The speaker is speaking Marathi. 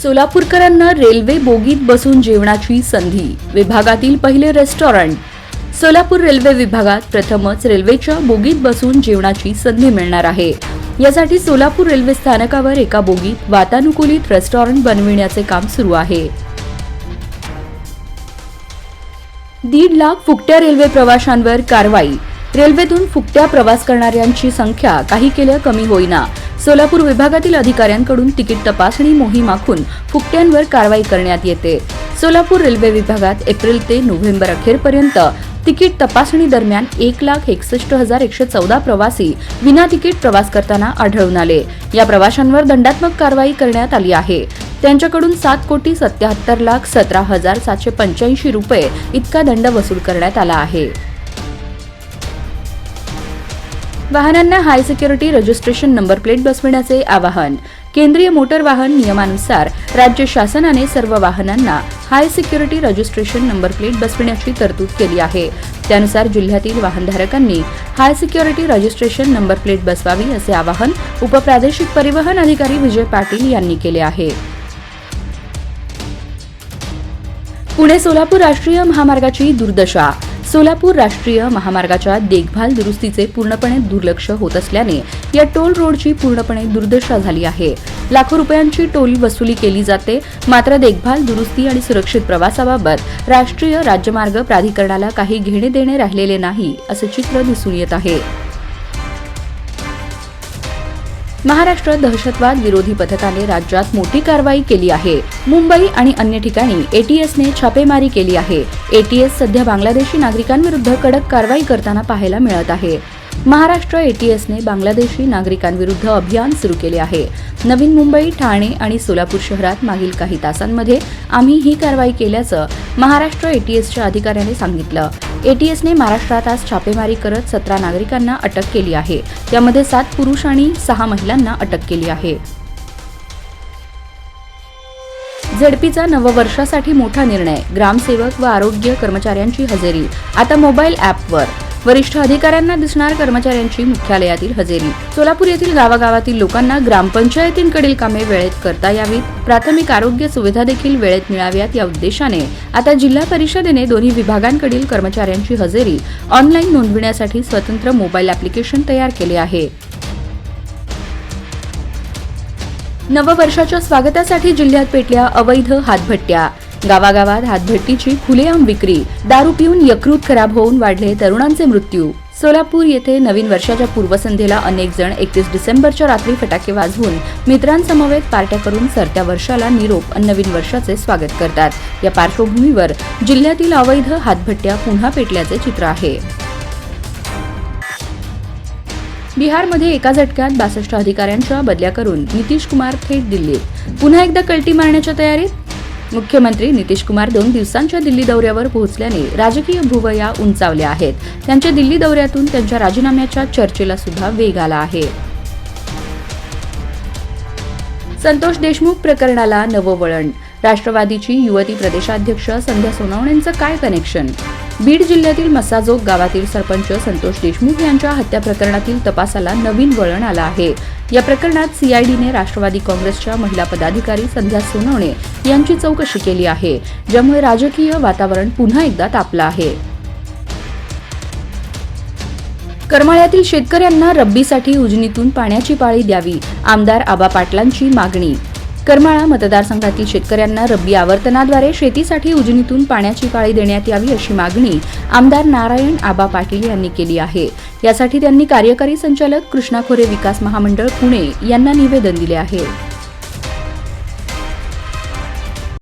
सोलापूरकरांना रेल्वे बोगीत बसून जेवणाची संधी. विभागातील पहिले रेस्टॉरंट. सोलापूर रेल्वे विभागात प्रथमच रेल्वेच्या बोगीत बसून जेवणाची संधी मिळणार आहे. यासाठी सोलापूर रेल्वे स्थानकावर एका बोगीत वातानुकूलित रेस्टॉरंट बनविण्याचे काम सुरू आहे. 1.5 लाख फुकट्या रेल्वे प्रवाशांवर कारवाई. रेल्वेतून फुकट्या प्रवास करणाऱ्यांची संख्या काही केल्या कमी होईना. सोलापूर विभागातील अधिकाऱ्यांकडून तिकीट तपासणी मोहीम आखून फुकट्यांवर कारवाई करण्यात येते. सोलापूर रेल्वे विभागात एप्रिल ते नोव्हेंबर अखेरपर्यंत तिकीट तपासणी दरम्यान 1,61,114 प्रवासी विना तिकीट प्रवास करताना आढळून आले. या प्रवाशांवर दंडात्मक कारवाई करण्यात आली आहे. त्यांच्याकडून 7,77,17,785 रुपये इतका दंड वसूल करण्यात आला आहे. वाहनांना high security registration number plate बसविण्याचे आवाहन. केंद्रीय मोटर वाहन नियमानुसार राज्य शासनाने सर्व वाहनांना high security registration number plate बसविण्याची तरतूद केली आहे. त्यानुसार जिल्ह्यातील वाहनधारकांनी high security registration number plate बसवावी असे आवाहन उपप्रादेशिक परिवहन अधिकारी विजय पाटील यांनी केले आहे. पुणे सोलापूर राष्ट्रीय महामार्गाची दुर्दशा. सोलापूर राष्ट्रीय महामार्गाच्या देखभाल दुरुस्तीचे पूर्णपणे दुर्लक्ष होत असल्याने या टोल रोडची पूर्णपणे दुर्दशा झाली आहे. लाखो रुपयांची टोल वसुली केली जाते, मात्र देखभाल दुरुस्ती आणि सुरक्षित प्रवासाबाबत राष्ट्रीय राज्यमार्ग प्राधिकरणाला काही घेणे देणे राहिलेले नाही असे चित्र दिसून येत आहे. महाराष्ट्र दहशतवाद विरोधी पथकाने राज्यात मोठी कारवाई केली आहे. मुंबई आणि अन्य ठिकाणी एटीएसने छापेमारी केली आहे. एटीएस सध्या बांगलादेशी नागरिकांविरुद्ध कडक कारवाई करताना पाहायला मिळत आहे. महाराष्ट्र एटीएसने बांगलादेशी नागरिकांविरुद्ध अभियान सुरू केले आहे. नवी मुंबई, ठाणे आणि सोलापूर शहरात मागील काही तासांमध्ये आम्ही ही कारवाई केल्याचं महाराष्ट्र एटीएसच्या अधिकाऱ्याने सांगितलं. एटीएसने महाराष्ट्रात आज छापेमारी करत 17 नागरिकांना अटक केली आहे. त्यामध्ये 7 पुरुष आणि 6 महिलांना अटक केली आहे. झेडपीचा नववर्षासाठी मोठा निर्णय. ग्रामसेवक व आरोग्य कर्मचाऱ्यांची हजेरी आता मोबाईल ॲपवर. वरिष्ठ अधिकाऱ्यांना दिसणार कर्मचाऱ्यांची मुख्यालयातील हजेरी. सोलापूर येथील गावागावातील लोकांना ग्रामपंचायतींकडील कामे वेळेत करता यावीत, प्राथमिक आरोग्य सुविधा देखील वेळेत मिळाव्यात या उद्देशाने आता जिल्हा परिषदेने दोन्ही विभागांकडील कर्मचाऱ्यांची हजेरी ऑनलाईन नोंदविण्यासाठी स्वतंत्र मोबाईल ॲप्लिकेशन तयार केले आहे. नववर्षाच्या स्वागतासाठी जिल्ह्यात पेटल्या अवैध हातभट्ट्या. गावागावात हातभट्टीची खुलेआम विक्री. दारू पिऊन यकृत खराब होऊन वाढले तरुणांचे मृत्यू. सोलापूर येथे नवीन वर्षाच्या पूर्वसंध्येला अनेक जण 31 डिसेंबरच्या रात्री फटाके वाजवून मित्रांसमवेत पार्ट्या करून सरत्या वर्षाला निरोप आणि नवीन वर्षाचे स्वागत करतात. या पार्श्वभूमीवर जिल्ह्यातील अवैध हातभट्ट्या पुन्हा पेटल्याचे चित्र आहे. बिहारमध्ये एका झटक्यात 62 अधिकाऱ्यांच्या बदल्या करून नितीश कुमार थेट दिल्लीत. पुन्हा एकदा कल्टी मारण्याच्या तयारीत. मुख्यमंत्री नितीश कुमार 2 दिवसांच्या दिल्ली दौऱ्यावर पोहोचल्याने राजकीय भुवया उंचावल्या आहेत. त्यांच्या दिल्ली दौऱ्यातून त्यांच्या राजीनाम्याच्या चर्चेला सुद्धा वेग आला आहे. संतोष देशमुख प्रकरणाला नवं वळण. राष्ट्रवादीची युवती प्रदेशाध्यक्ष संध्या सोनवणेंचं काय कनेक्शन? बीड जिल्ह्यातील मसाजोग गावातील सरपंच संतोष देशमुख यांच्या हत्या प्रकरणातील तपासाला नवीन वळण आलं आहे. या प्रकरणात सीआयडीने राष्ट्रवादी काँग्रेसच्या महिला पदाधिकारी संध्या सोनवणे यांची चौकशी केली आहे, ज्यामुळे राजकीय वातावरण पुन्हा एकदा तापलं आहे. करमाळ्यातील शेतकऱ्यांना रब्बीसाठी उजनीतून पाण्याची पाळी द्यावी. आमदार आबा पाटलांची मागणी. करमाळा मतदारसंघातील शेतकऱ्यांना रब्बी आवर्तनाद्वारे शेतीसाठी उजनीतून पाण्याची पाळी देण्यात यावी अशी मागणी आमदार नारायण आबा पाटील यांनी केली आहे. यासाठी त्यांनी कार्यकारी संचालक कृष्णा खोरे विकास महामंडळ पुणे यांना निवेदन दिले आहे.